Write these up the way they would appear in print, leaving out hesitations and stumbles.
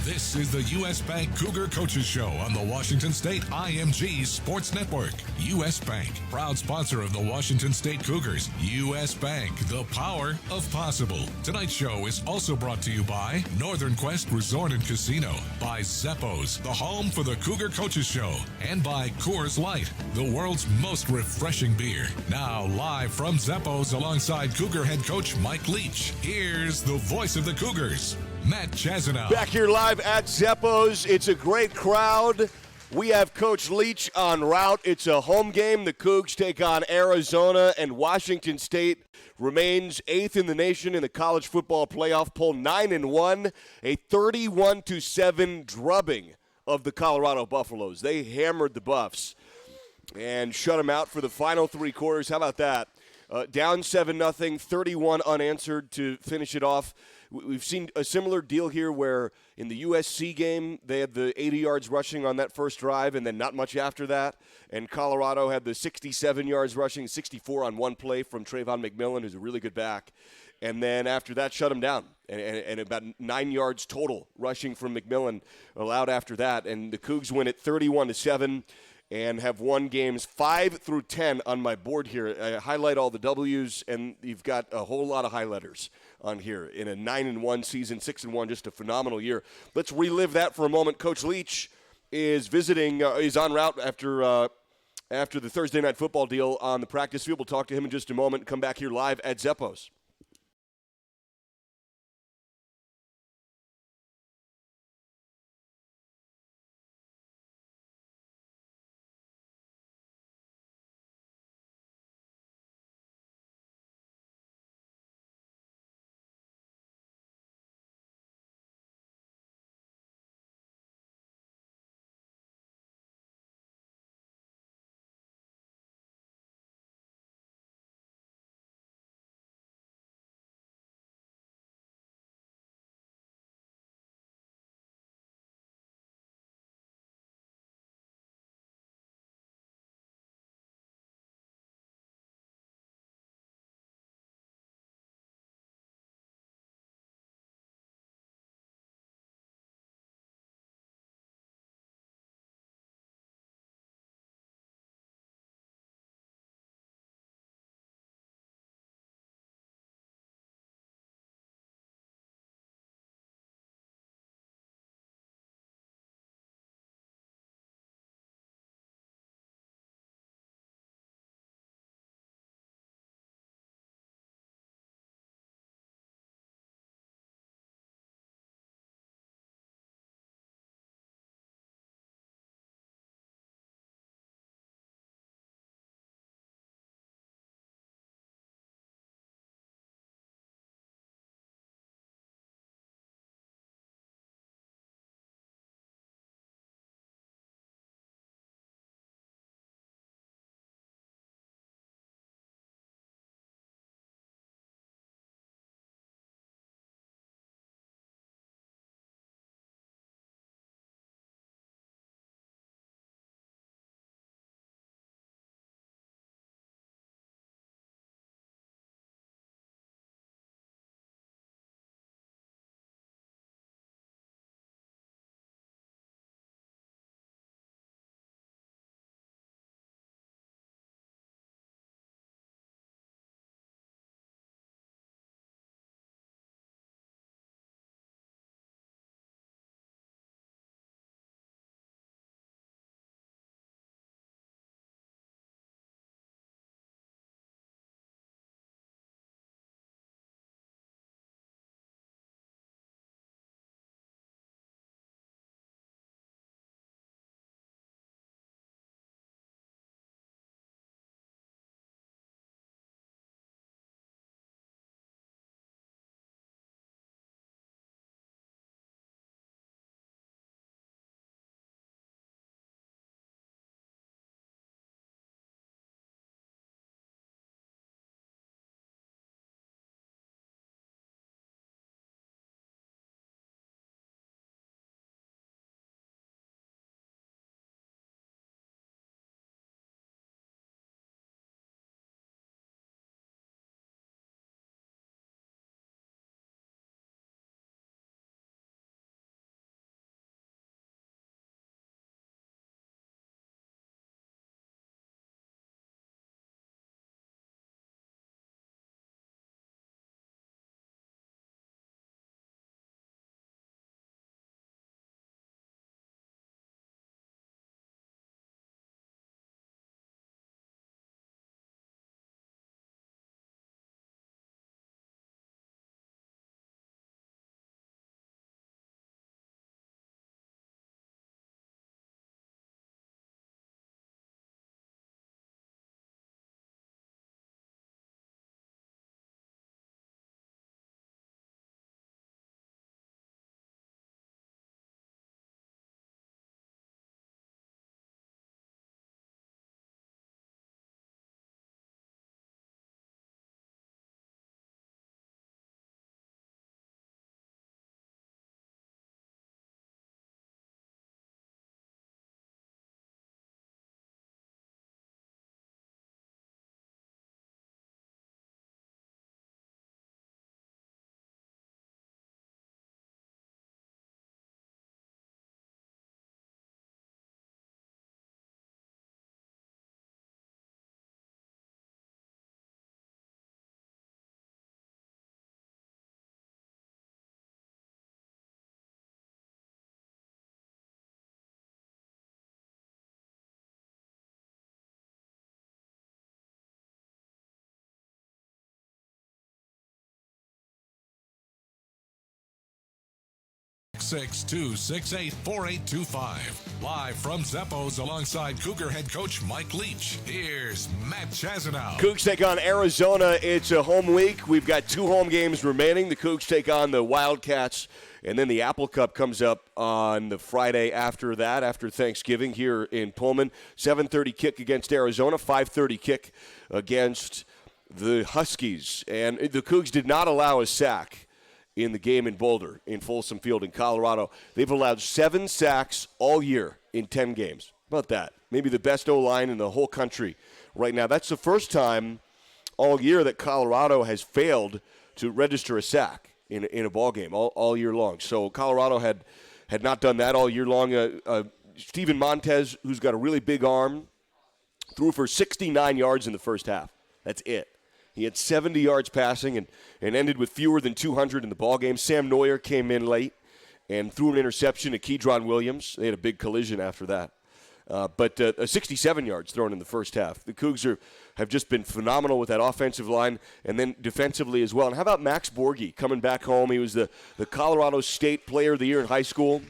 This is the U.S. Bank Cougar Coaches Show on the Washington State IMG Sports Network. U.S. Bank, proud sponsor of the Washington State Cougars. U.S. Bank, the power of possible. Tonight's show is also brought to you by Northern Quest Resort and Casino, by Zeppos, the home for the Cougar Coaches Show, and by Coors Light, the world's most refreshing beer. Now, live from Zeppos alongside Cougar head coach Mike Leach, here's the voice of the Cougars, Matt Chazanow. Back here live at Zeppos. It's a great crowd. We have Coach Leach en route. It's a home game. The Cougs take on Arizona, and Washington State remains 8th in the nation in the college football playoff poll, 9-1, a 31-7 drubbing of the Colorado Buffaloes. They hammered the Buffs and shut them out for the final three quarters. How about that? Down 7-0, 31 unanswered to finish it off. We've seen a similar deal here where in the USC game, they had the 80 yards rushing on that first drive and then not much after that. And Colorado had the 67 yards rushing, 64 on one play from Trayvon McMillan, who's a really good back. And then after that, shut him down. And about 9 yards total rushing from McMillan allowed after that. And the Cougs win it 31-7. And have won games 5 through 10 on my board here. I highlight all the W's, and you've got a whole lot of highlighters on here in a 9-1 season, 6-1, just a phenomenal year. Let's relive that for a moment. Coach Leach is visiting, is en route after the Thursday Night Football deal on the practice field. We'll talk to him in just a moment. Come back here live at Zeppos. 416-268-4825. Live from Zeppo's alongside Cougar head coach Mike Leach. Here's Matt Chazanow. Cougs take on Arizona. It's a home week. We've got 2 home games remaining. The Cougs take on the Wildcats, and then the Apple Cup comes up on the Friday after that, after Thanksgiving here in Pullman. 7:30 kick against Arizona, 5:30 kick against the Huskies. And the Cougs did not allow a sack in the game in Boulder, in Folsom Field in Colorado. They've allowed 7 sacks all year in 10 games. How about that? Maybe the best O-line in the whole country right now. That's the first time all year that Colorado has failed to register a sack in a ball game all year long. So Colorado had not done that all year long. Steven Montez, who's got a really big arm, threw for 69 yards in the first half. That's it. He had 70 yards passing and ended with fewer than 200 in the ballgame. Sam Neuer came in late and threw an interception to Kedron Williams. They had a big collision after that. But 67 yards thrown in the first half. The Cougs have just been phenomenal with that offensive line and then defensively as well. And how about Max Borghi coming back home? He was the Colorado State Player of the Year in high school.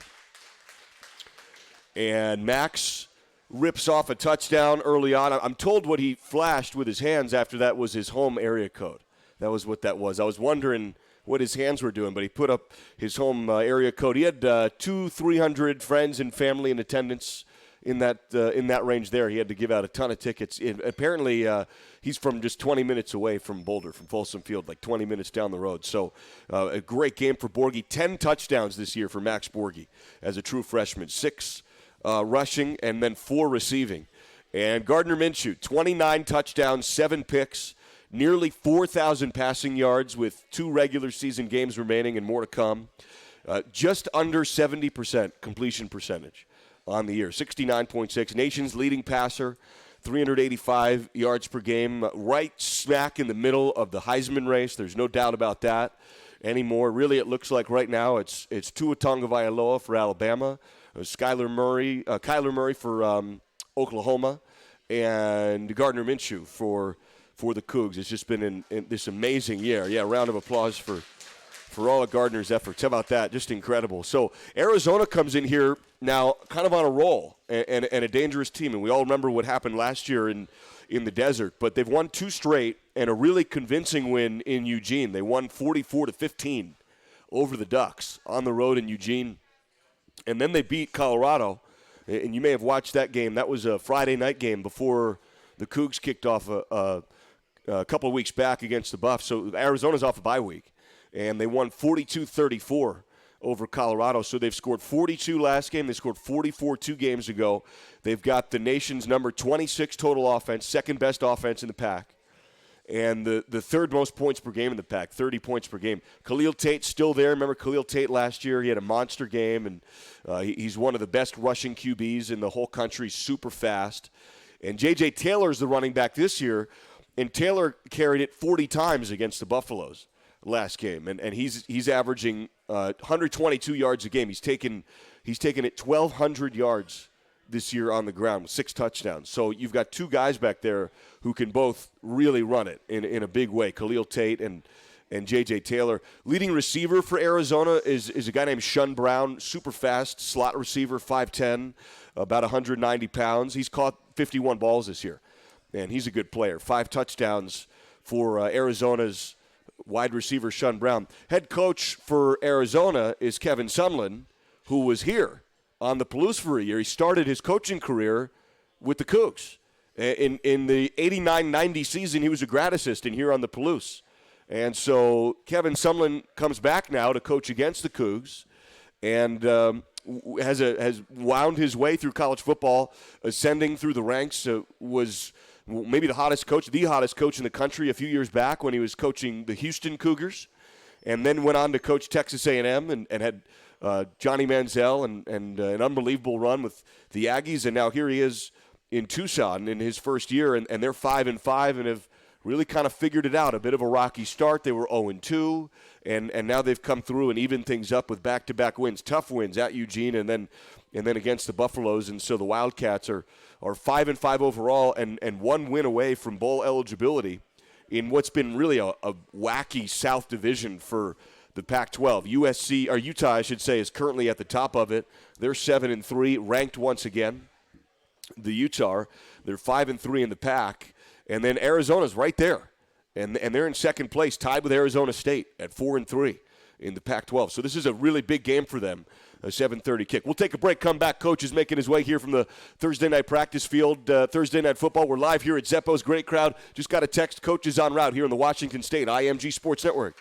And Max rips off a touchdown early on. I'm told what he flashed with his hands after that was his home area code. That was what that was. I was wondering what his hands were doing, but he put up his home area code. He had 300 friends and family in attendance in that range there. He had to give out a ton of tickets. Apparently, he's from just 20 minutes away from Boulder, from Folsom Field, like 20 minutes down the road. So a great game for Borghi. 10 touchdowns this year for Max Borghi as a true freshman. 6 rushing, and then 4 receiving. And Gardner Minshew, 29 touchdowns, 7 picks, nearly 4,000 passing yards with 2 regular season games remaining and more to come. Just under 70% completion percentage on the year, 69.6. Nation's leading passer, 385 yards per game, right smack in the middle of the Heisman race. There's no doubt about that anymore. Really, it looks like right now it's Tua Tagovailoa for Alabama, Kyler Murray for Oklahoma, and Gardner Minshew for the Cougs. It's just been in this amazing year. Yeah, round of applause for all of Gardner's efforts. How about that? Just incredible. So Arizona comes in here now kind of on a roll and a dangerous team. And we all remember what happened last year in the desert. But they've won 2 straight and a really convincing win in Eugene. They won 44-15 over the Ducks on the road in Eugene. And then they beat Colorado, and you may have watched that game. That was a Friday night game before the Cougs kicked off a couple of weeks back against the Buffs. So Arizona's off a bye week, and they won 42-34 over Colorado. So they've scored 42 last game. They scored 44 2 games ago. They've got the nation's number 26 total offense, second best offense in the pack, and the third most points per game in the pack, 30 points per game. Khalil Tate's still there. Remember Khalil Tate last year? He had a monster game, and he's one of the best rushing QBs in the whole country, super fast. And J.J. Taylor's the running back this year, and Taylor carried it 40 times against the Buffaloes last game, and he's averaging 122 yards a game. He's taken it 1,200 yards this year on the ground with 6 touchdowns. So you've got 2 guys back there who can both really run it in a big way, Khalil Tate and J.J. Taylor. Leading receiver for Arizona is a guy named Shun Brown, super fast, slot receiver, 5'10", about 190 pounds. He's caught 51 balls this year, and he's a good player. 5 touchdowns for Arizona's wide receiver Shun Brown. Head coach for Arizona is Kevin Sumlin, who was here on the Palouse for a year. He started his coaching career with the Cougs. In the 89-90 season, he was a grad assistant here on the Palouse. And so Kevin Sumlin comes back now to coach against the Cougs and has wound his way through college football, ascending through the ranks, was maybe the hottest coach in the country a few years back when he was coaching the Houston Cougars, and then went on to coach Texas A&M and had Johnny Manziel and an unbelievable run with the Aggies, and now here he is in Tucson in his first year, and they're 5-5 and have really kind of figured it out. A bit of a rocky start. They were 0-2, and now they've come through and evened things up with back-to-back wins, tough wins at Eugene and then against the Buffaloes. And so the Wildcats are 5-5 overall and 1 win away from bowl eligibility in what's been really a wacky South Division for the Pac-12. Utah, I should say, is currently at the top of it. They're 7-3, ranked once again. The Utah, they're 5-3 in the Pac, and then Arizona's right there, and they're in second place, tied with Arizona State at 4-3 in the Pac-12. So this is a really big game for them. A 7:30 kick. We'll take a break, come back. Coach is making his way here from the Thursday night practice field, Thursday Night Football. We're live here at Zeppo's. Great crowd. Just got a text. Coach is en route here on the Washington State IMG Sports Network.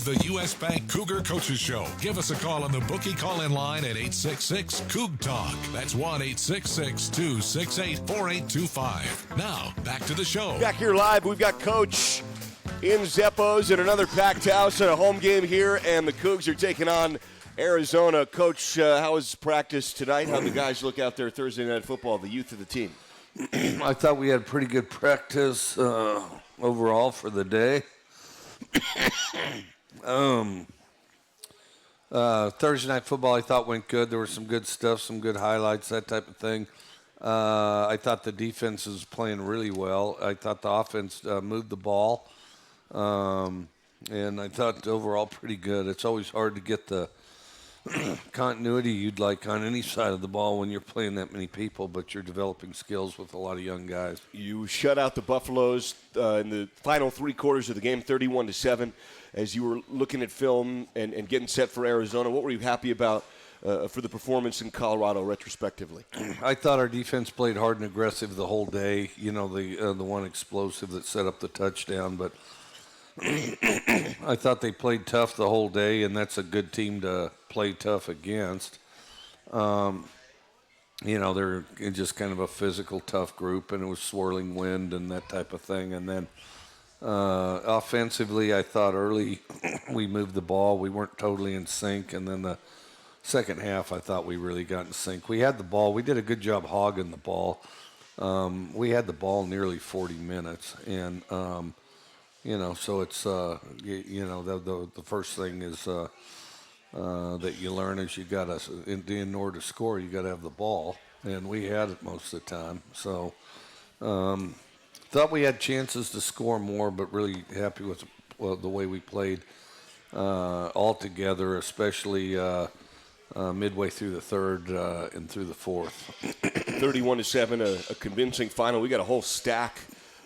The U.S. Bank Cougar Coaches Show. Give us a call on the bookie call-in line at 866-COUG-TALK. That's 1-866-268-4825. Now, back to the show. Back here live, we've got Coach in Zeppo's in another packed house and a home game here, and the Cougs are taking on Arizona. Coach, how was practice tonight? How the guys look out there Thursday Night Football, the youth of the team? I thought we had pretty good practice overall for the day. Thursday Night Football I thought went good. There was some good stuff, some good highlights, that type of thing. I thought the defense was playing really well. I thought the offense moved the ball. And I thought overall pretty good. It's always hard to get the continuity you'd like on any side of the ball when you're playing that many people, but you're developing skills with a lot of young guys. You shut out the Buffaloes in the final three quarters of the game, 31-7. As you were looking at film and getting set for Arizona, what were you happy about for the performance in Colorado retrospectively? I thought our defense played hard and aggressive the whole day. You know, the one explosive that set up the touchdown, but I thought they played tough the whole day, and that's a good team to play tough against. You know, they're just kind of a physical, tough group, and it was swirling wind and that type of thing. And then offensively, I thought early we moved the ball. We weren't totally in sync, and then the second half, I thought we really got in sync. We had the ball. We did a good job hogging the ball. We had the ball nearly 40 minutes, and you know, so it's you know, the first thing is that you learn is you got to, in order to score, you got to have the ball, and we had it most of the time. So thought we had chances to score more, but really happy with the way we played all together, especially midway through the third and through the fourth. 31-7, a convincing final. We got a whole stack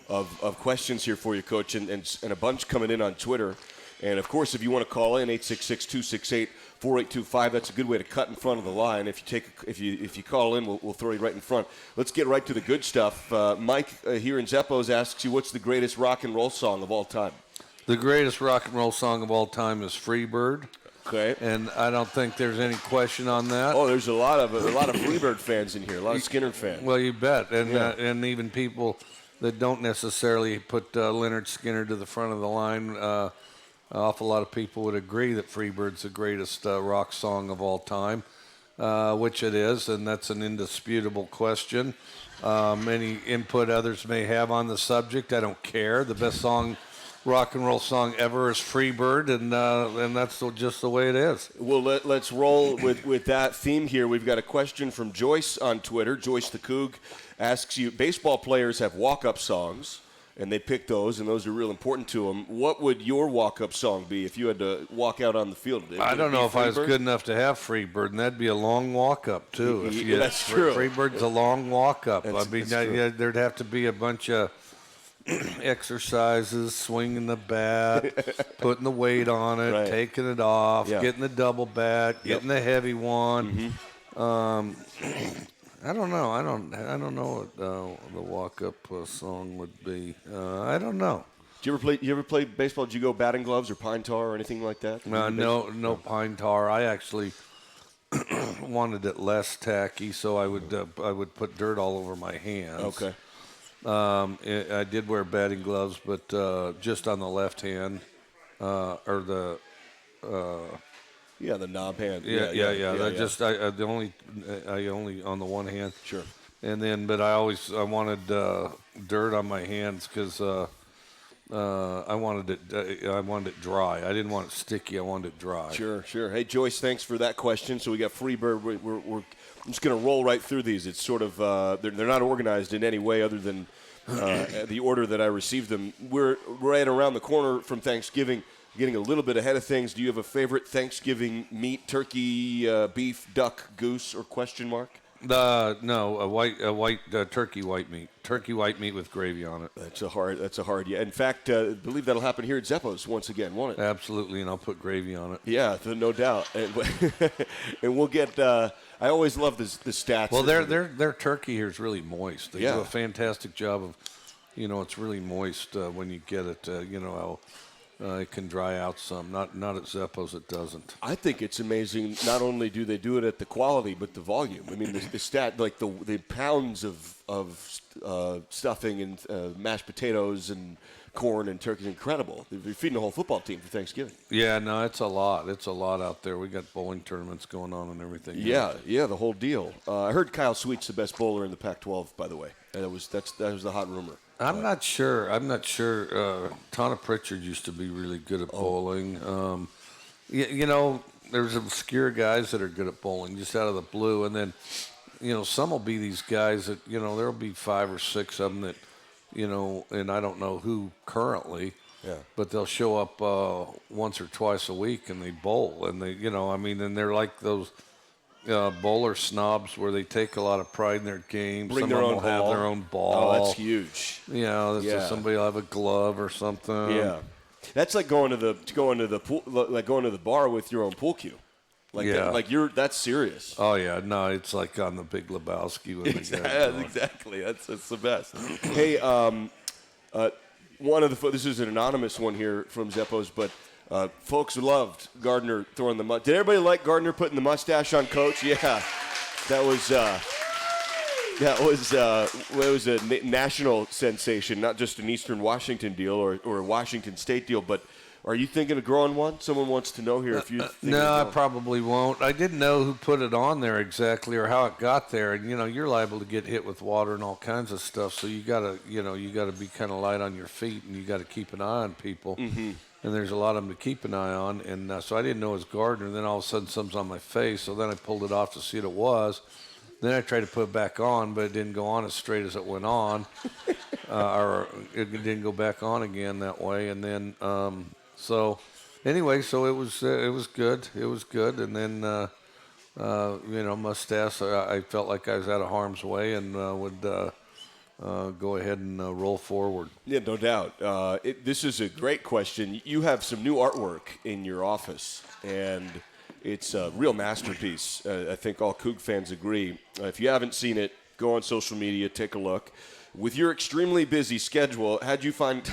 of questions here for you, Coach, and a bunch coming in on Twitter. And, of course, if you want to call in, 866-268-4825, that's a good way to cut in front of the line. If you call in, we'll throw you right in front. Let's get right to the good stuff. Mike here in Zeppos asks you, what's the greatest rock and roll song of all time? The greatest rock and roll song of all time is Freebird. Okay. And I don't think there's any question on that. Oh, there's a lot of Freebird fans in here, a lot of Skinner fans. Well, you bet. And and even people that don't necessarily put Leonard Skinner to the front of the line, an awful lot of people would agree that Freebird's the greatest rock song of all time, which it is, and that's an indisputable question. Any input others may have on the subject, I don't care. The best rock and roll song ever is Freebird, and that's just the way it is. Well, let's roll with that theme here. We've got a question from Joyce on Twitter. Joyce the Coug asks you, baseball players have walk-up songs, and they pick those, and those are real important to them. What would your walk-up song be if you had to walk out on the field? I don't know if I was good enough to have Freebird, and that'd be a long walk-up, too. That's true. Freebird's a long walk-up. There'd have to be a bunch of exercises, swinging the bat, putting the weight on it, taking it off, getting the double bat, getting the heavy one. I don't know. I don't know what the walk-up song would be. I don't know. You ever play baseball? Did you go batting gloves or pine tar or anything like that? No pine tar. I actually wanted it less tacky, so I would put dirt all over my hands. Okay. I did wear batting gloves, but just on the left hand, or the the knob hand. I only on the one hand. Sure. And then, but I wanted dirt on my hands because I wanted it dry. I didn't want it sticky. I wanted it dry. Sure. Hey, Joyce, thanks for that question. So we got Freebird. We're I'm just going to roll right through these. It's sort of they're not organized in any way other than the order that I received them. We're right around the corner from Thanksgiving, getting a little bit ahead of things. Do you have a favorite Thanksgiving meat? Turkey, beef, duck, goose, or question mark? No, a white turkey white meat. Turkey white meat with gravy on it. That's a hard. Yeah. In fact, I believe that'll happen here at Zeppos once again, won't it? Absolutely, and I'll put gravy on it. Yeah, no doubt. And we'll get. I always love the stats. Well, their turkey here is really moist. They do Yeah. a fantastic job of, it's really moist when you get it. It can dry out some. Not at Zeppos, it doesn't. I think it's amazing. Not only do they do it at the quality, but the volume. I mean, the stat, like the pounds of stuffing and mashed potatoes and corn and turkey is incredible. They're feeding the whole football team for Thanksgiving. Yeah, no, it's a lot. It's a lot out there. We got bowling tournaments going on and everything. Yeah, the whole deal. I heard Kyle Sweet's the best bowler in the Pac-12, by the way. And that was the hot rumor. I'm not sure. Tana Pritchard used to be really good at bowling. There's obscure guys that are good at bowling just out of the blue. And then, some will be these guys that, there'll be 5 or 6 of them that, and I don't know who currently, but they'll show up once or twice a week and they bowl. And they, and they're like those bowler snobs where they take a lot of pride in their game. Bring Some their of own them will have ball. their own ball. Oh, that's huge. Somebody will have a glove or something. Yeah, that's like going to the pool, like going to the bar with your own pool cue. That's serious. Oh yeah, no, it's like on the Big Lebowski when Exactly. That's the best. Hey, this is an anonymous one here from Zeppos, but folks loved Gardner throwing the Did everybody like Gardner putting the mustache on Coach? Yeah, that was it was a national sensation, not just an Eastern Washington deal or a Washington State deal, but. Are you thinking of growing one? Someone wants to know here if you. No, I probably won't. I didn't know who put it on there exactly or how it got there, and you're liable to get hit with water and all kinds of stuff. So you gotta be kind of light on your feet, and you got to keep an eye on people. Mm-hmm. And there's a lot of them to keep an eye on, and so I didn't know it was Gardner. And then all of a sudden, something's on my face. So then I pulled it off to see what it was. Then I tried to put it back on, but it didn't go on as straight as it went on, or it didn't go back on again that way. And then. So it was good. It was good. And then, mustache, I felt like I was out of harm's way and would go ahead and roll forward. Yeah, no doubt. This is a great question. You have some new artwork in your office, and it's a real masterpiece. I think all Coug fans agree. If you haven't seen it, go on social media, take a look. With your extremely busy schedule, how'd you find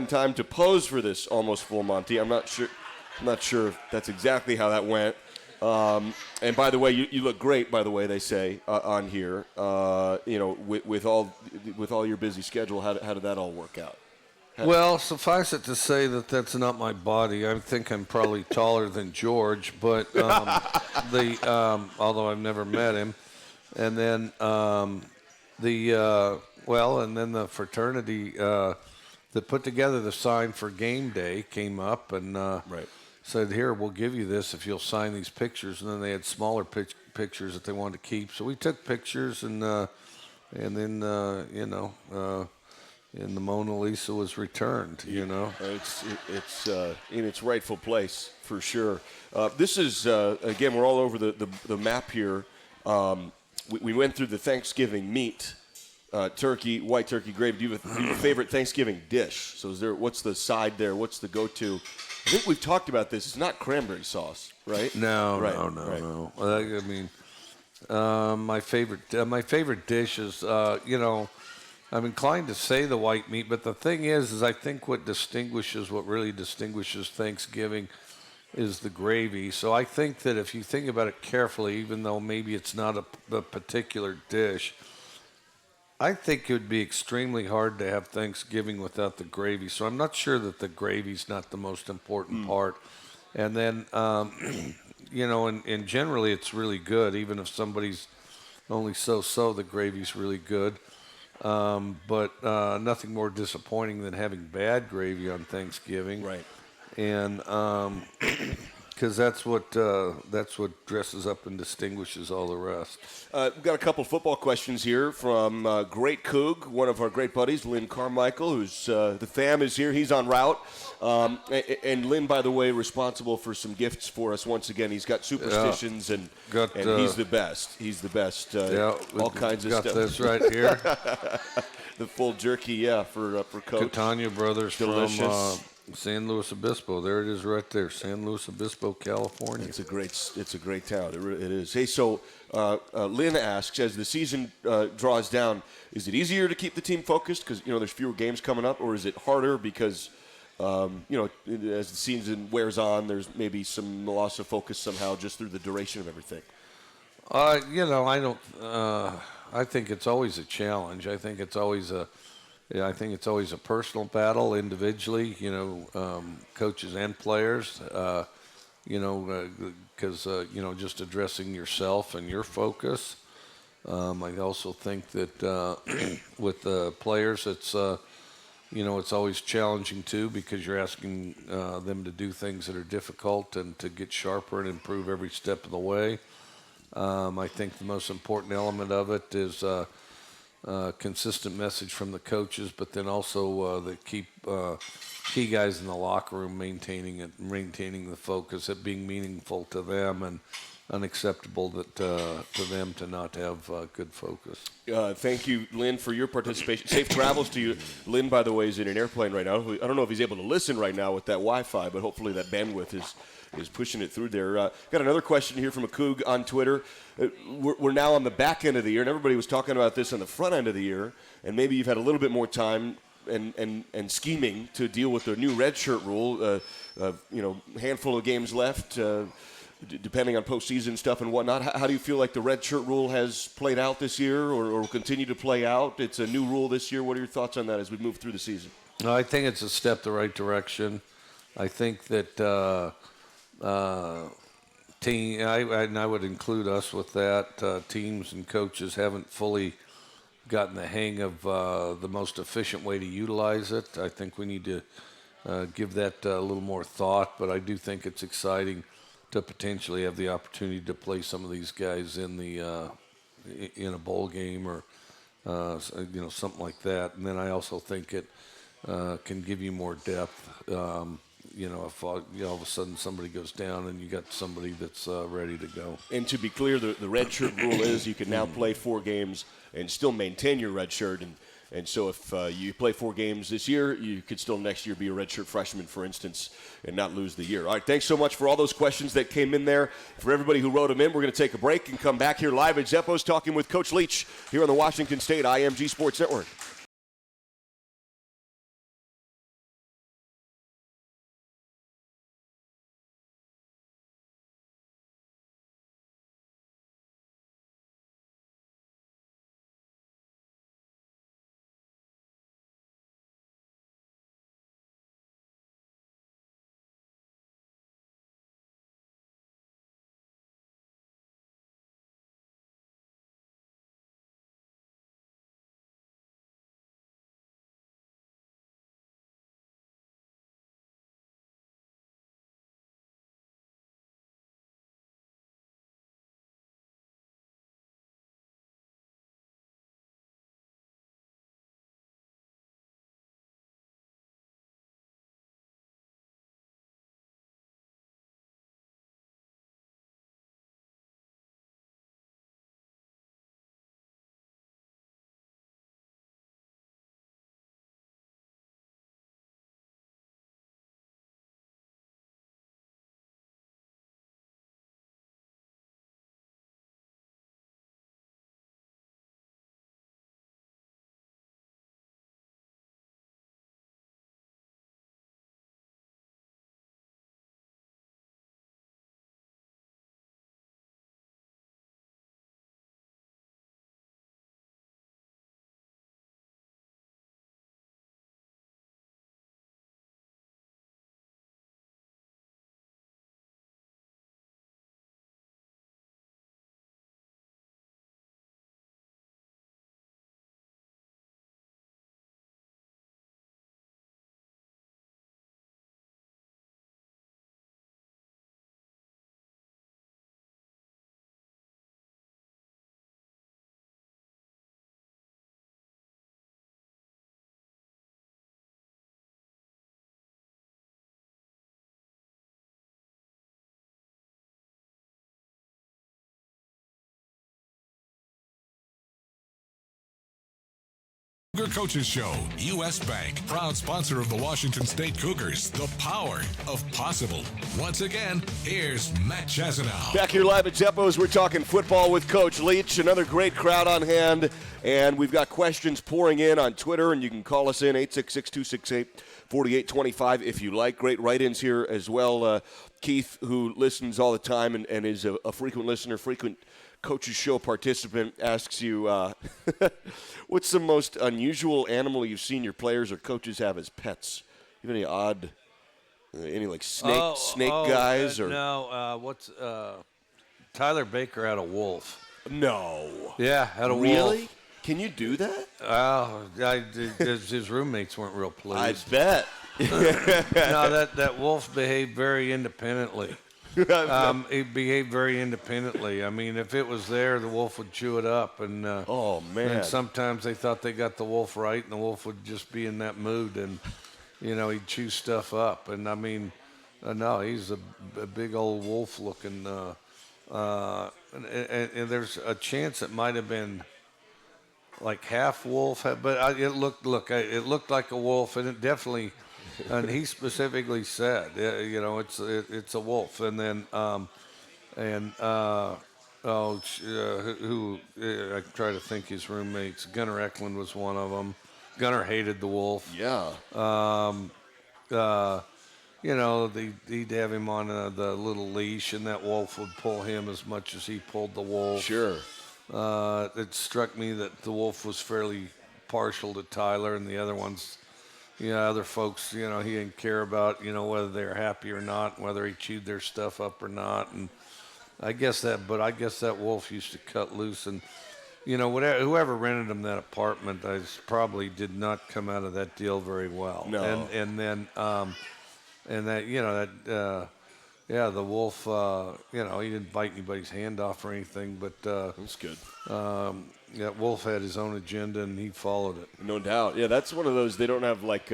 time to pose for this almost full Monty? I'm not sure if that's exactly how that went. And by the way, you look great. By the way, they say on here. With all your busy schedule, how did that all work out? Well, suffice it to say that that's not my body. I think I'm probably taller than George, but although I've never met him, and then the fraternity that put together the sign for game day came up and said, "Here, we'll give you this if you'll sign these pictures." And then they had smaller pictures that they wanted to keep, so we took pictures, and then and the Mona Lisa was returned. It's in its rightful place for sure. This is again, we're all over the map here. We went through the Thanksgiving meat, turkey, white turkey gravy. Do you have a favorite Thanksgiving dish? So what's the side there? What's the go-to? I think we've talked about this. It's not cranberry sauce, right? No. Right. I mean, my favorite dish is, I'm inclined to say the white meat, but the thing is I think what really distinguishes Thanksgiving is the gravy. So I think that if you think about it carefully, even though maybe it's not a particular dish, I think it would be extremely hard to have Thanksgiving without the gravy. So I'm not sure that the gravy's not the most important part. And then, and generally it's really good, even if somebody's only so-so, the gravy's really good. But nothing more disappointing than having bad gravy on Thanksgiving. Right. And because that's what dresses up and distinguishes all the rest. We've got a couple football questions here from Great Coug, one of our great buddies, Lynn Carmichael, who's the fam is here. He's en route. And Lynn, by the way, responsible for some gifts for us once again. He's got superstitions, and he's the best. He's the best. All kinds of stuff. Got this right here. The full jerky, for Coach. Catania Brothers. Delicious. From San Luis Obispo. There it is right there, San Luis Obispo, California. It's a great town. It is. Hey, so Lynn asks, as the season draws down, is it easier to keep the team focused because there's fewer games coming up, or is it harder because as the season wears on, there's maybe some loss of focus somehow just through the duration of everything? I don't. I think it's always a challenge. I think it's always a personal battle individually, coaches and players, because, just addressing yourself and your focus. I also think that with the players, it's always challenging too, because you're asking them to do things that are difficult and to get sharper and improve every step of the way. I think the most important element of it is consistent message from the coaches, but then also the key guys in the locker room maintaining the focus, it being meaningful to them and unacceptable to them to not have good focus. Thank you, Lynn, for your participation. Safe travels to you. Lynn, by the way, is in an airplane right now. I don't know if he's able to listen right now with that Wi-Fi, but hopefully that bandwidth is pushing it through there. Got another question here from a Coug on Twitter. We're now on the back end of the year, and everybody was talking about this on the front end of the year, and maybe you've had a little bit more time and scheming to deal with the new redshirt rule. Handful of games left, depending on postseason stuff and whatnot. How do you feel like the redshirt rule has played out this year, or will continue to play out? It's a new rule this year. What are your thoughts on that as we move through the season? I think it's a step the right direction. I think that I would include us with that. Teams and coaches haven't fully gotten the hang of the most efficient way to utilize it. I think we need to give that a little more thought, but I do think it's exciting to potentially have the opportunity to play some of these guys in a bowl game or something like that. And then I also think it can give you more depth. if all of a sudden somebody goes down and you got somebody that's ready to go. And to be clear, the red shirt rule is you can now play 4 games and still maintain your red shirt. And so if you play 4 games this year, you could still next year be a redshirt freshman, for instance, and not lose the year. All right, thanks so much for all those questions that came in there. For everybody who wrote them in, we're going to take a break and come back here live at Zeppo's talking with Coach Leach here on the Washington State IMG Sports Network. Cougar Coaches Show, U.S. Bank, proud sponsor of the Washington State Cougars, the power of possible. Once again, here's Matt Chazanow. Back here live at Zeppo's, we're talking football with Coach Leach. Another great crowd on hand, and we've got questions pouring in on Twitter, and you can call us in, 866-268-4825 if you like. Great write-ins here as well. Keith, who listens all the time and is a frequent listener, frequent Coach's Show participant, asks you, what's the most unusual animal you've seen your players or coaches have as pets? You have any odd, any like snake guys? What's Tyler Baker had a wolf. No. Yeah, had a wolf. Really? Can you do that? His roommates weren't real pleased. I bet. No, that wolf behaved very independently. He behaved very independently. I mean, if it was there, the wolf would chew it up. And oh, man. And sometimes they thought they got the wolf right, and the wolf would just be in that mood, and, he'd chew stuff up. And, I mean, no, he's a big old wolf-looking. And there's a chance it might have been like half wolf, but it looked like a wolf, and it definitely. And he specifically said, it's a wolf. And then, I try to think his roommates. Gunnar Eklund was one of them. Gunnar hated the wolf. Yeah. He'd have him on the little leash, and that wolf would pull him as much as he pulled the wolf. Sure. It struck me that the wolf was fairly partial to Tyler, and the other ones. Other folks, he didn't care about, whether they're happy or not, whether he chewed their stuff up or not. And I guess that wolf used to cut loose. And, whoever rented him that apartment, probably did not come out of that deal very well. No. And then, the wolf, he didn't bite anybody's hand off or anything, but. That's good. Wolf had his own agenda, and he followed it. No doubt. Yeah, that's one of those, they don't have like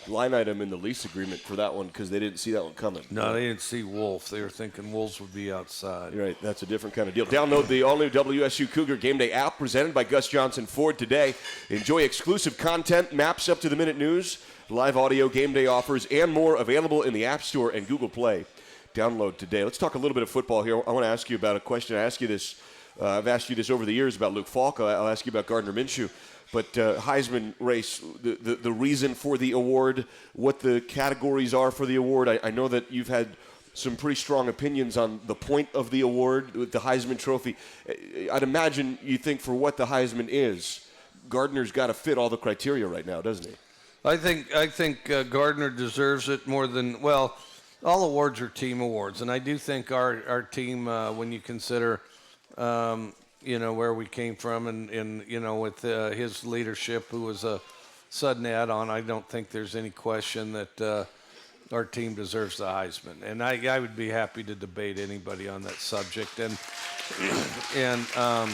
line item in the lease agreement for that one because they didn't see that one coming. No, they didn't see Wolf. They were thinking Wolves would be outside. You're right. That's a different kind of deal. Download the all-new WSU Cougar Game Day app presented by Gus Johnson Ford today. Enjoy exclusive content, maps, up-to-the-minute news, live audio, game day offers, and more available in the App Store and Google Play. Download today. Let's talk a little bit of football here. I want to ask you about a question. I ask you this. I've asked you this over the years about Luke Falk. I'll ask you about Gardner Minshew. But Heisman race, the reason for the award, what the categories are for the award. I know that you've had some pretty strong opinions on the point of the award with the Heisman Trophy. I'd imagine you think for what the Heisman is, Gardner's got to fit all the criteria right now, doesn't he? I think Gardner deserves it more than, well, all awards are team awards. And I do think our team, when you consider where we came from and with his leadership, who was a sudden add-on, I don't think there's any question that our team deserves the Heisman. And I would be happy to debate anybody on that subject. And I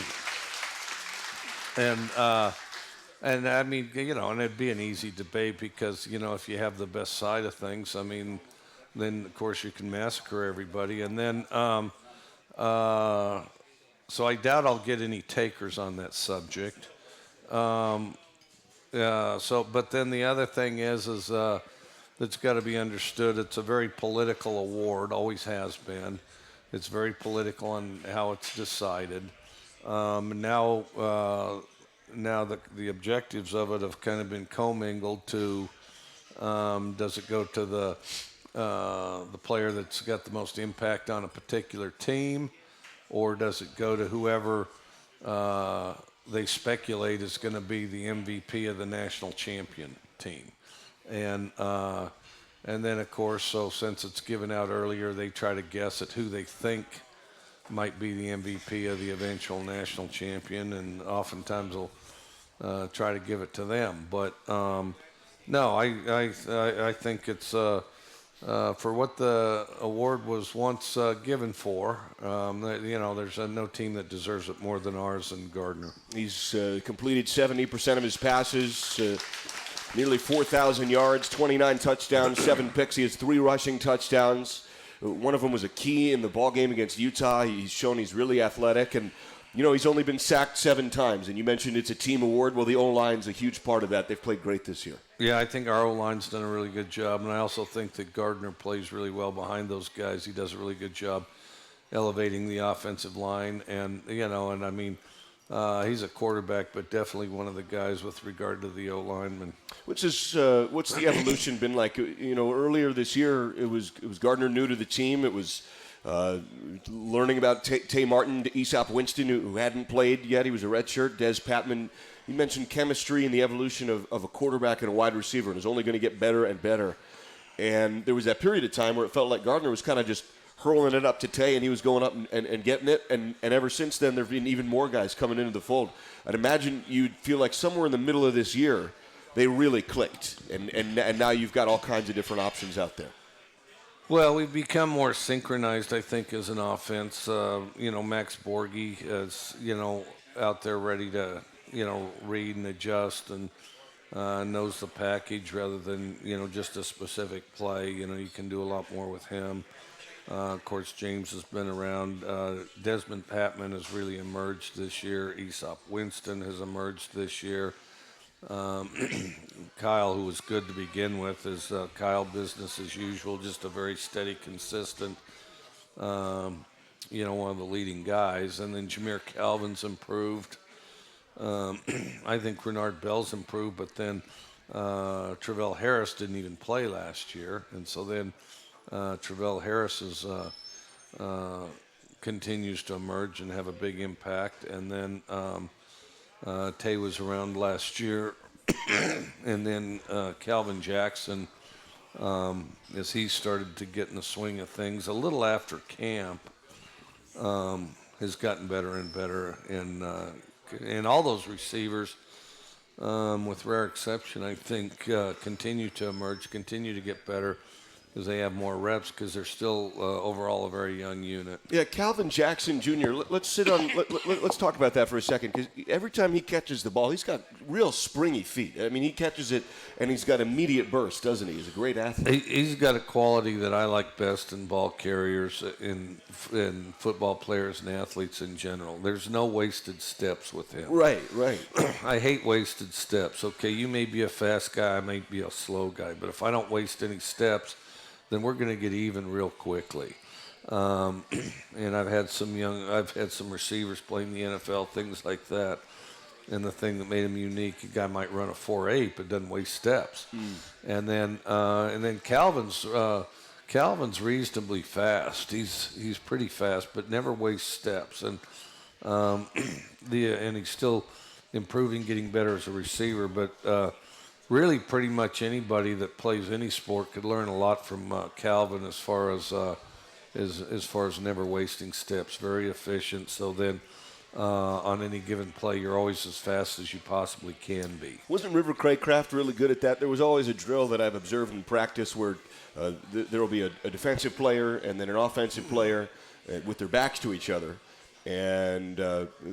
mean, and it'd be an easy debate because, if you have the best side of things, I mean, then, of course, you can massacre everybody. And then so I doubt I'll get any takers on that subject. But then the other thing is that's got to be understood. It's a very political award, always has been. It's very political on how it's decided. Now the objectives of it have kind of been commingled to does it go to the player that's got the most impact on a particular team, or does it go to whoever they speculate is going to be the MVP of the national champion team? And then, of course, so since it's given out earlier, they try to guess at who they think might be the MVP of the eventual national champion, and oftentimes they'll try to give it to them. But no, I think it's for what the award was once given for. There's no team that deserves it more than ours and Gardner. He's completed 70% of his passes, nearly 4,000 yards, 29 touchdowns, 7 picks. He has 3 rushing touchdowns. One of them was a key in the ball game against Utah. He's shown he's really athletic, and he's only been sacked 7 times. And you mentioned it's a team award. Well, the O-line's a huge part of that. They've played great this year. Yeah, I think our O-line's done a really good job, and I also think that Gardner plays really well behind those guys. He does a really good job elevating the offensive line, and I mean, he's a quarterback, but definitely one of the guys with regard to the O-lineman. What's the evolution been like? Earlier this year, it was Gardner new to the team. It was learning about Tay Martin, Aesop Winston, who hadn't played yet. He was a redshirt. Des Patman. You mentioned chemistry and the evolution of a quarterback and a wide receiver, and it's only going to get better and better. And there was that period of time where it felt like Gardner was kind of just hurling it up to Tay, and he was going up and getting it. And ever since then, there have been even more guys coming into the fold. I'd imagine you'd feel like somewhere in the middle of this year, they really clicked, and now you've got all kinds of different options out there. Well, we've become more synchronized, I think, as an offense. Max Borghi is, out there ready to, read and adjust and knows the package rather than, just a specific play. You can do a lot more with him. Of course, James has been around. Desmond Patman has really emerged this year. Aesop Winston has emerged this year. Kyle, who was good to begin with, is Kyle business as usual, just a very steady, consistent, one of the leading guys. And then Jameer Calvin's improved. I think Renard Bell's improved, but then Travell Harris didn't even play last year. And so then Travell Harris continues to emerge and have a big impact. And then Tay was around last year, and then Calvin Jackson, as he started to get in the swing of things a little after camp, has gotten better and better. And all those receivers, with rare exception, I think, continue to emerge, continue to get better. because they have more reps because they're still overall a very young unit. Yeah, Calvin Jackson Jr. Let's talk about that for a second, because every time he catches the ball, he's got real springy feet. I mean, he catches it and he's got immediate burst, doesn't he? He's a great athlete. He's got a quality that I like best in ball carriers, in football players and athletes in general. There's no wasted steps with him. Right. I hate wasted steps. Okay, you may be a fast guy, I may be a slow guy, but if I don't waste any steps, then we're going to get even real quickly. And I've had some receivers playing the NFL, things like that. And the thing that made him unique, a guy might run a 4.8 but doesn't waste steps. And then Calvin's reasonably fast. He's pretty fast, but never wastes steps. And and he's still improving, getting better as a receiver. But really, pretty much anybody that plays any sport could learn a lot from Calvin as far as never wasting steps. Very efficient. So then, on any given play, you're always as fast as you possibly can be. Wasn't River Craycraft really good at that? There was always a drill that I've observed in practice where there will be a defensive player and then an offensive player with their backs to each other. And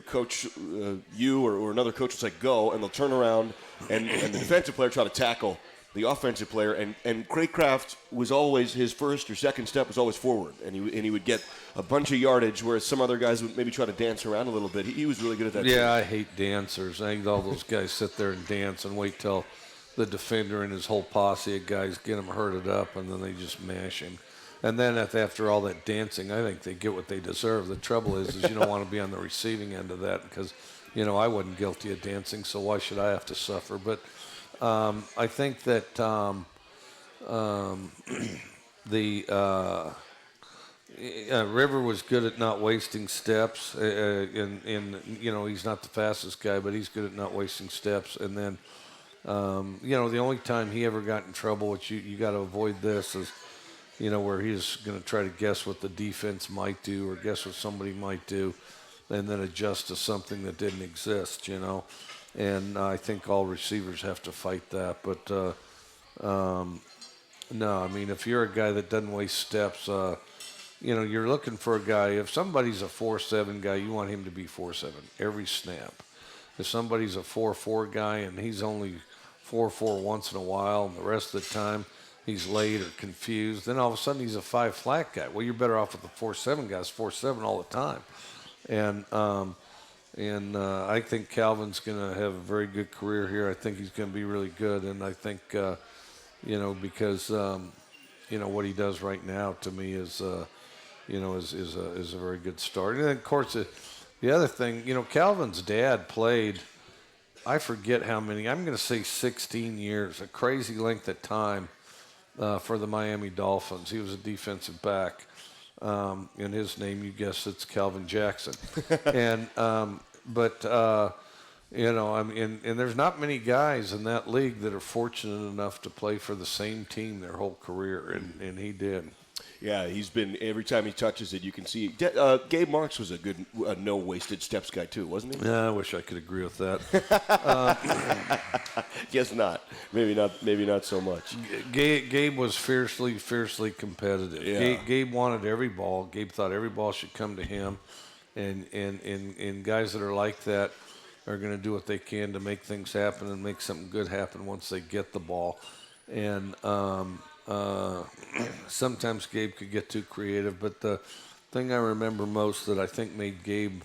coach, you or another coach will say, go, and they'll turn around, and the defensive player try to tackle the offensive player. And Craycraft was always, his first or second step was always forward, and he would get a bunch of yardage, whereas some other guys would maybe try to dance around a little bit. He was really good at that. Yeah, too. I hate dancers. I think all those guys sit there and dance and wait till the defender and his whole posse of guys get him herded up, and then they just mash him. And then after all that dancing, I think they get what they deserve. The trouble is you don't want to be on the receiving end of that because, I wasn't guilty of dancing, so why should I have to suffer? But I think that River was good at not wasting steps. He's not the fastest guy, but he's good at not wasting steps. And then, the only time he ever got in trouble, which you got to avoid this, is where he's going to try to guess what the defense might do or guess what somebody might do and then adjust to something that didn't exist, And I think all receivers have to fight that. But, no, I mean, if you're a guy that doesn't waste steps, you're looking for a guy. If somebody's a 4.7 guy, you want him to be 4.7 every snap. If somebody's a 4.4 guy and he's only 4.4 once in a while and the rest of the time he's late or confused, then all of a sudden he's a 5 flat guy. Well, you're better off with the 4.7 guys, 4.7 all the time. And I think Calvin's going to have a very good career here. I think he's going to be really good. And I think, because, what he does right now to me is a very good start. And then, of course, the other thing, Calvin's dad played, I forget how many, I'm going to say 16 years, a crazy length of time. For the Miami Dolphins. He was a defensive back. In his name, you guess it's Calvin Jackson. And there's not many guys in that league that are fortunate enough to play for the same team their whole career, and he did. Yeah, he's been, every time he touches it, you can see. Gabe Marks was a good no wasted steps guy too, wasn't he? Yeah, I wish I could agree with that. Guess not. Maybe not so much. Gabe was fiercely competitive. Yeah. Gabe wanted every ball. Gabe thought every ball should come to him, and guys that are like that are going to do what they can to make things happen and make something good happen once they get the ball. And sometimes Gabe could get too creative, but the thing I remember most that I think made Gabe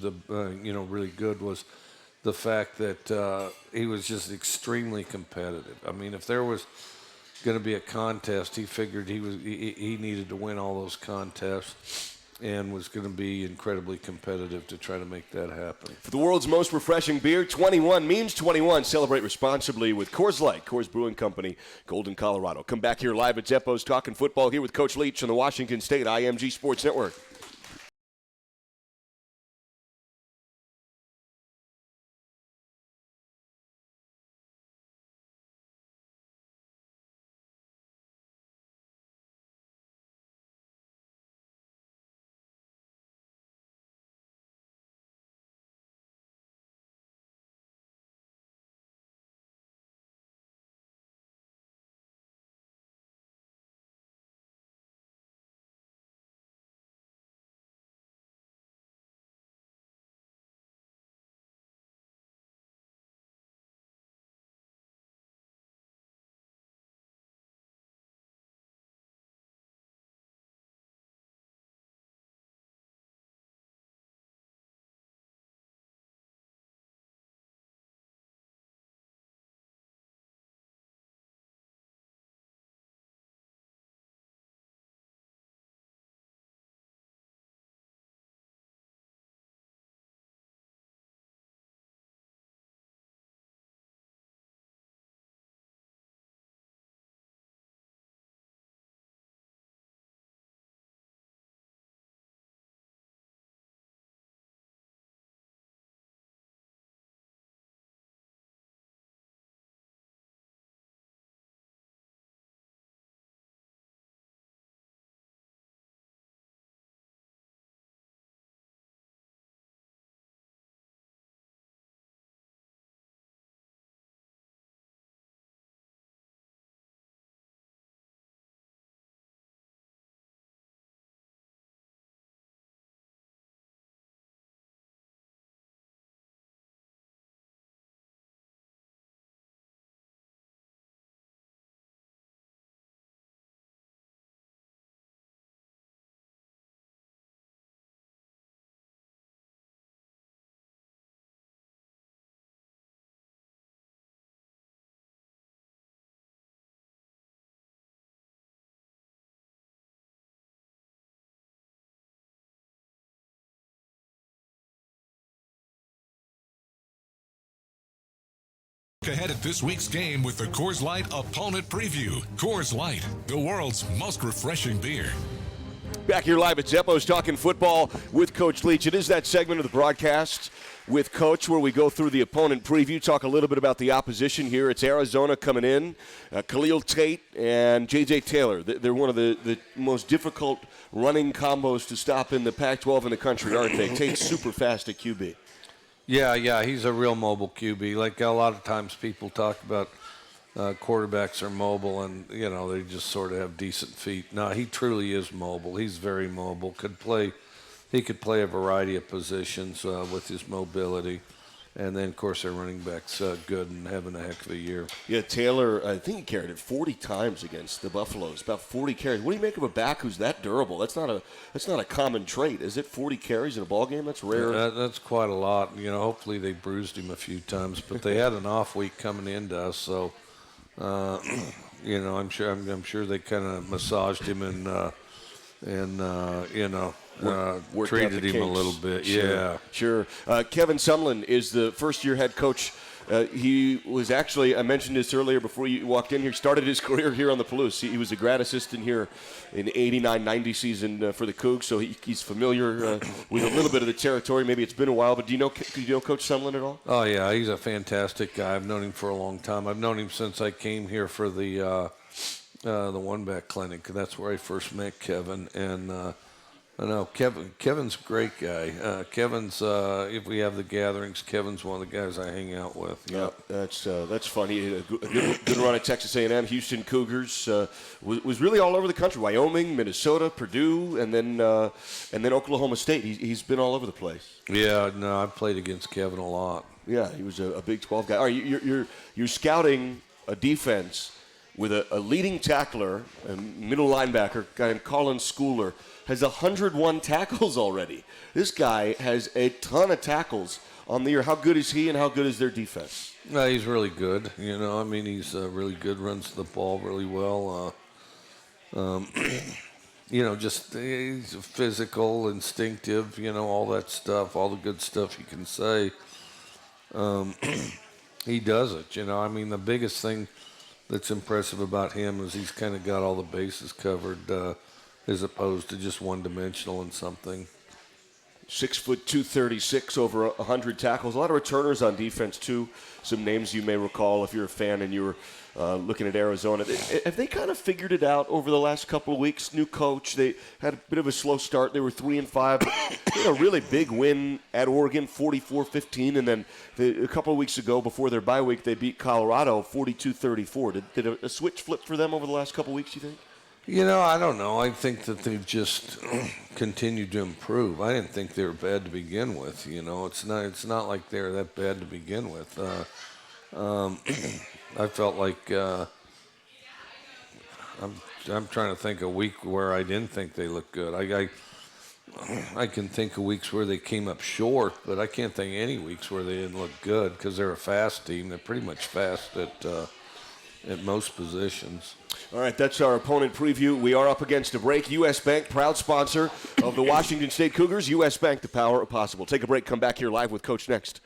really good was the fact that he was just extremely competitive. I mean, if there was going to be a contest, he figured he needed to win all those contests and was going to be incredibly competitive to try to make that happen. For the world's most refreshing beer, 21 means 21. Celebrate responsibly with Coors Light, Coors Brewing Company, Golden, Colorado. Come back here live at Zeppo's Talking Football here with Coach Leach on the Washington State IMG Sports Network. Ahead at this week's game with the Coors Light Opponent Preview. Coors Light, the world's most refreshing beer. Back here live at Zeppo's talking football with Coach Leach. It is that segment of the broadcast with Coach where we go through the opponent preview, talk a little bit about the opposition here. It's Arizona coming in, Khalil Tate and J.J. Taylor. They're one of the most difficult running combos to stop in the Pac-12 in the country, aren't they? Tate's super fast at QB. Yeah, he's a real mobile QB. Like a lot of times people talk about quarterbacks are mobile and, they just sort of have decent feet. No, he truly is mobile. He's very mobile. He could play a variety of positions with his mobility. And then, of course, their running back's good and having a heck of a year. Yeah, Taylor, I think he carried it 40 times against the Buffaloes, about 40 carries. What do you make of a back who's that durable? That's not a common trait. Is it 40 carries in a ball game? That's rare. That's quite a lot. Hopefully they bruised him a few times, but they had an off week coming into us, so I'm sure they kind of massaged him and treated him a little bit. Sure. Kevin Sumlin is the first-year head coach. He was actually, I mentioned this earlier before you walked in here, started his career here on the Palouse. He was a grad assistant here in the 89-90 season for the Cougs, so he's familiar with a little bit of the territory. Maybe it's been a while, but do you know Coach Sumlin at all? Oh, yeah, he's a fantastic guy. I've known him for a long time. I've known him since I came here for the one-back clinic. That's where I first met Kevin, and I know Kevin's a great guy. Kevin's if we have the gatherings, Kevin's one of the guys I hang out with. Yeah, that's funny. A good run at Texas A&M, Houston Cougars. Was really all over the country: Wyoming, Minnesota, Purdue, and then Oklahoma State. He's been all over the place. Yeah, no, I've played against Kevin a lot. Yeah, he was a Big 12 guy. All right, you're scouting a defense with a leading tackler, a middle linebacker, a guy named Colin Schooler, has 101 tackles already. This guy has a ton of tackles on the year. How good is he, and how good is their defense? He's really good. He's really good, runs the ball really well. He's physical, instinctive, all that stuff, all the good stuff you can say. He does it, the biggest thing that's impressive about him is he's kind of got all the bases covered as opposed to just one-dimensional in something. 6'2", 236, over 100 tackles. A lot of returners on defense, too. Some names you may recall if you're a fan and you were looking at Arizona. Have they kind of figured it out over the last couple of weeks? New coach. They had a bit of a slow start. They were 3-5. They had a really big win at Oregon, 44-15. And then a couple of weeks ago, before their bye week, they beat Colorado 42-34. Did a switch flip for them over the last couple of weeks, you think? I don't know. I think that they've just continued to improve. I didn't think they were bad to begin with. It's not like they're that bad to begin with. I felt like I'm trying to think a week where I didn't think they looked good. I can think of weeks where they came up short, but I can't think of any weeks where they didn't look good because they're a fast team. They're pretty much fast at most positions. All right, that's our opponent preview. We are up against a break. U.S. Bank, proud sponsor of the Washington State Cougars. U.S. Bank, the power of possible. Take a break, come back here live with Coach next.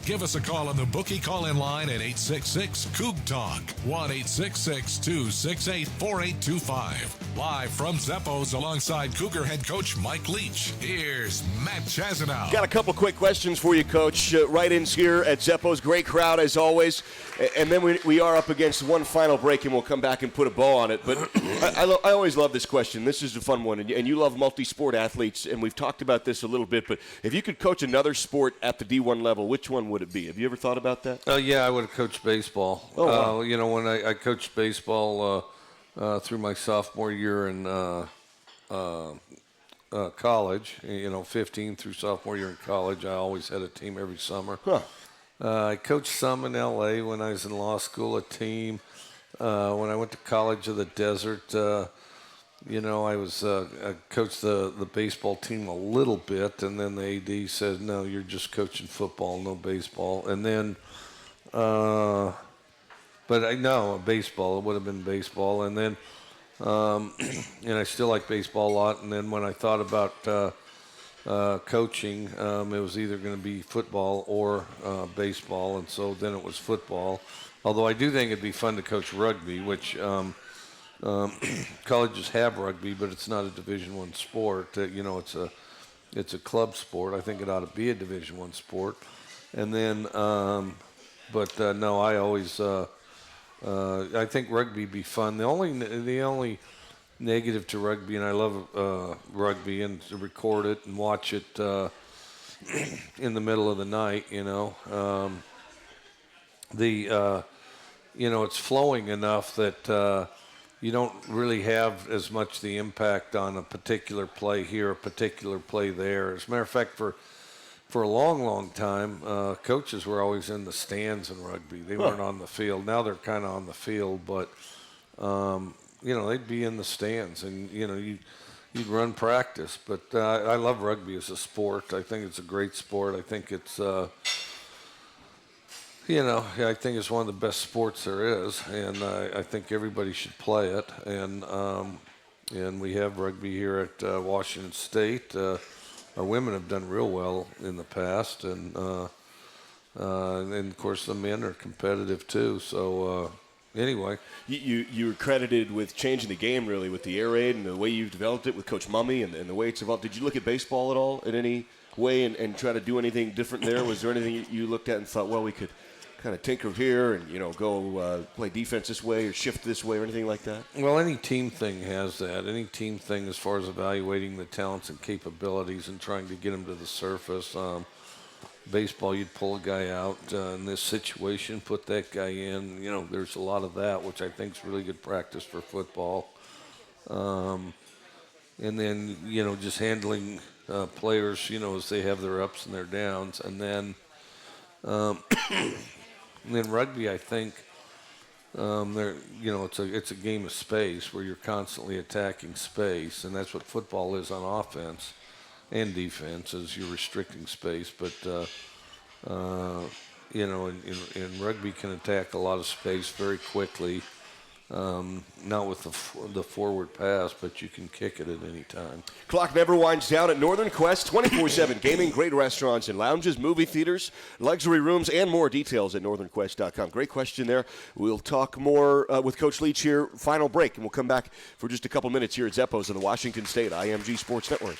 Give us a call on the bookie call-in line at 866-COOG-TALK, 1-866-268-4825. Live from Zeppo's alongside Cougar head coach Mike Leach. Here's Matt Chazanow. Got a couple quick questions for you, Coach. Write-ins here at Zeppo's. Great crowd, as always. And then we are up against one final break, and we'll come back and put a bow on it. But I always love this question. This is a fun one. And you love multi-sport athletes, and we've talked about this a little bit. But if you could coach another sport at the D1 level, which one would it be? Have you ever thought about that? Yeah, I would have coached baseball. Oh, wow. When I coached baseball through my sophomore year in college, 15 through sophomore year in college, I always had a team every summer. Huh. I coached some in L.A. when I was in law school, a team. When I went to College of the Desert, I coached the baseball team a little bit, and then the AD said, no, you're just coaching football, no baseball. And then, baseball, it would have been baseball. And then, and I still like baseball a lot. And then when I thought about coaching, it was either going to be football or baseball, and so then it was football. Although I do think it'd be fun to coach rugby, which colleges have rugby, but it's not a Division I sport. It's a club sport. I think it ought to be a Division I sport. And then, no, I always I think rugby would be fun. The only negative to rugby, and I love rugby, and to record it and watch it in the middle of the night, it's flowing enough that you don't really have as much the impact on a particular play here, a particular play there. As a matter of fact, for a long, long time, coaches were always in the stands in rugby. They weren't on the field. Now they're kind of on the field, but they'd be in the stands, and you'd run practice. But I love rugby as a sport. I think it's a great sport. I think it's I think it's one of the best sports there is, and I think everybody should play it. And we have rugby here at Washington State. Our women have done real well in the past, and of course the men are competitive too. So anyway, you were credited with changing the game really with the air raid and the way you've developed it with Coach Mummy and the way it's evolved. Did you look at baseball at all in any way and try to do anything different there? Was there anything you looked at and thought, well, we could kind of tinker here and go play defense this way or shift this way or anything like that? Well, any team thing has that. Any team thing as far as evaluating the talents and capabilities and trying to get them to the surface. Baseball, you'd pull a guy out in this situation, put that guy in. There's a lot of that, which I think is really good practice for football. And then, just handling players, as they have their ups and their downs. And then rugby, I think, it's a game of space where you're constantly attacking space, and that's what football is on offense and defense, is you're restricting space. But and rugby can attack a lot of space very quickly. Not with the forward pass, but you can kick it at any time. Clock never winds down at Northern Quest. 24/7 gaming, great restaurants and lounges, movie theaters, luxury rooms, and more. Details at northernquest.com. Great question there. We'll talk more with Coach Leach here. Final break, and we'll come back for just a couple minutes here at Zeppo's on the Washington State IMG Sports Network.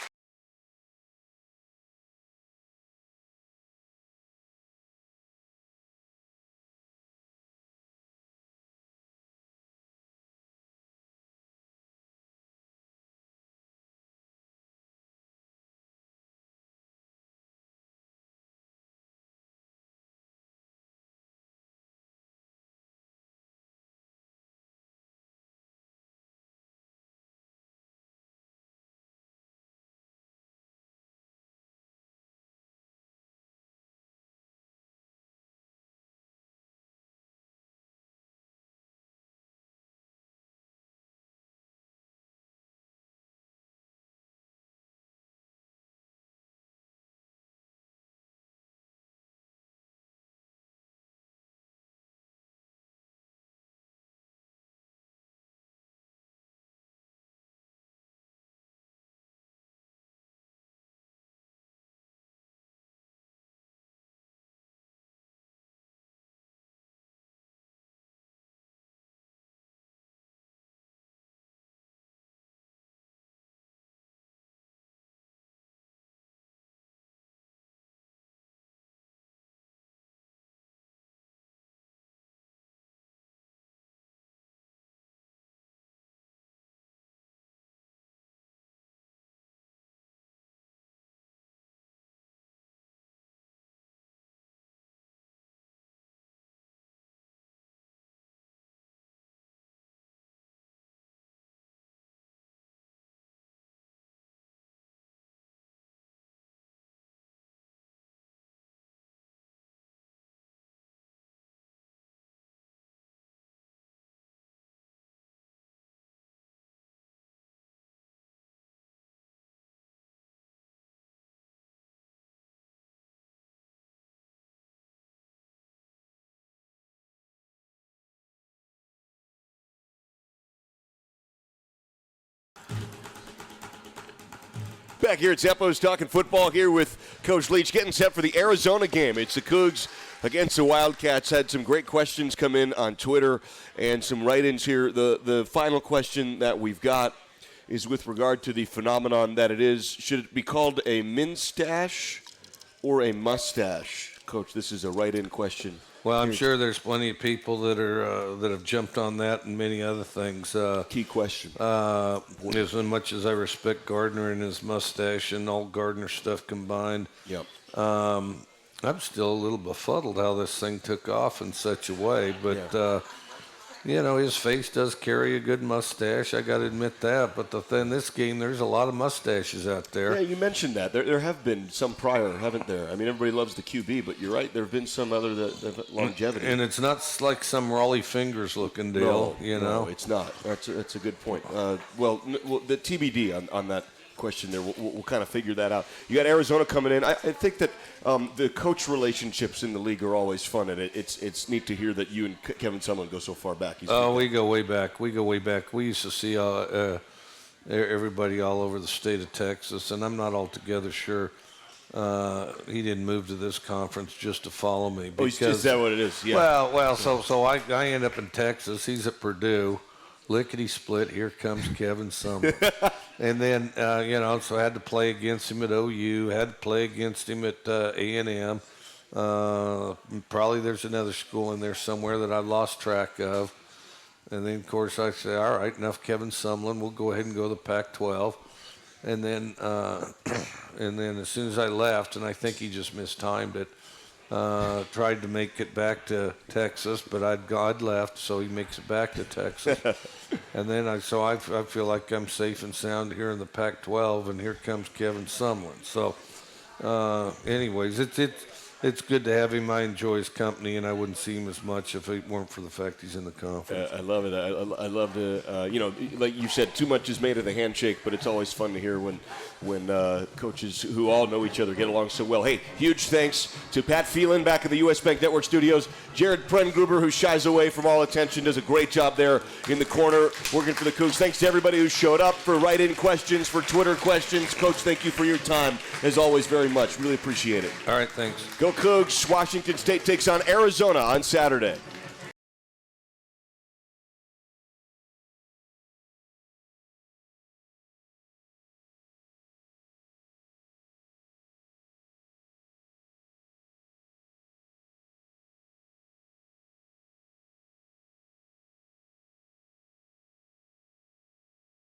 Back here at Zeppo's talking football here with Coach Leach, getting set for the Arizona game. It's the Cougs against the Wildcats. Had some great questions come in on Twitter and some write-ins here. The final question that we've got is with regard to the phenomenon that it is. Should it be called a minstache or a mustache? Coach, this is a write-in question. Well, I'm sure there's plenty of people that are that have jumped on that and many other things. Key question. As much as I respect Gardner and his mustache and all Gardner stuff combined, Yep. I'm still a little befuddled how this thing took off in such a way. But, his face does carry a good mustache. I got to admit that. But in this game, there's a lot of mustaches out there. Yeah, you mentioned that. There have been some prior, haven't there? I mean, everybody loves the QB, but you're right. There have been some other that have longevity. And it's not like some Raleigh Fingers looking deal, No, it's not. That's a good point. The TBD on that question there, we'll kind of figure that out. You got Arizona coming in. I think that the coach relationships in the league are always fun, and it's neat to hear that you and Kevin Sumlin go so far back. We go way back. We used to see everybody all over the state of Texas, and I'm not altogether sure he didn't move to this conference just to follow me. Because, is that what it is? Yeah. Well, so I end up in Texas. He's at Purdue. Lickety split. Here comes Kevin Sumlin. And then, so I had to play against him at OU, had to play against him at A&M. Probably there's another school in there somewhere that I've lost track of. And then, of course, I say, all right, enough Kevin Sumlin. We'll go ahead and go to the Pac-12. And then as soon as I left, and I think he just mistimed it, tried to make it back to Texas, but I'd left, so he makes it back to Texas. And then I feel like I'm safe and sound here in the Pac-12, and here comes Kevin Sumlin. So, anyways, it's good to have him. I enjoy his company, and I wouldn't see him as much if it weren't for the fact he's in the conference. I love it. I love to, like you said, too much is made of the handshake, but it's always fun to hear when coaches who all know each other get along so well. Hey, huge thanks to Pat Phelan back at the U.S. Bank Network studios. Jared Prengruber, who shies away from all attention, does a great job there in the corner working for the Cougs. Thanks to everybody who showed up for write-in questions, for Twitter questions. Coach, thank you for your time, as always, very much. Really appreciate it. All right, thanks. Go Cougs. Washington State takes on Arizona on Saturday.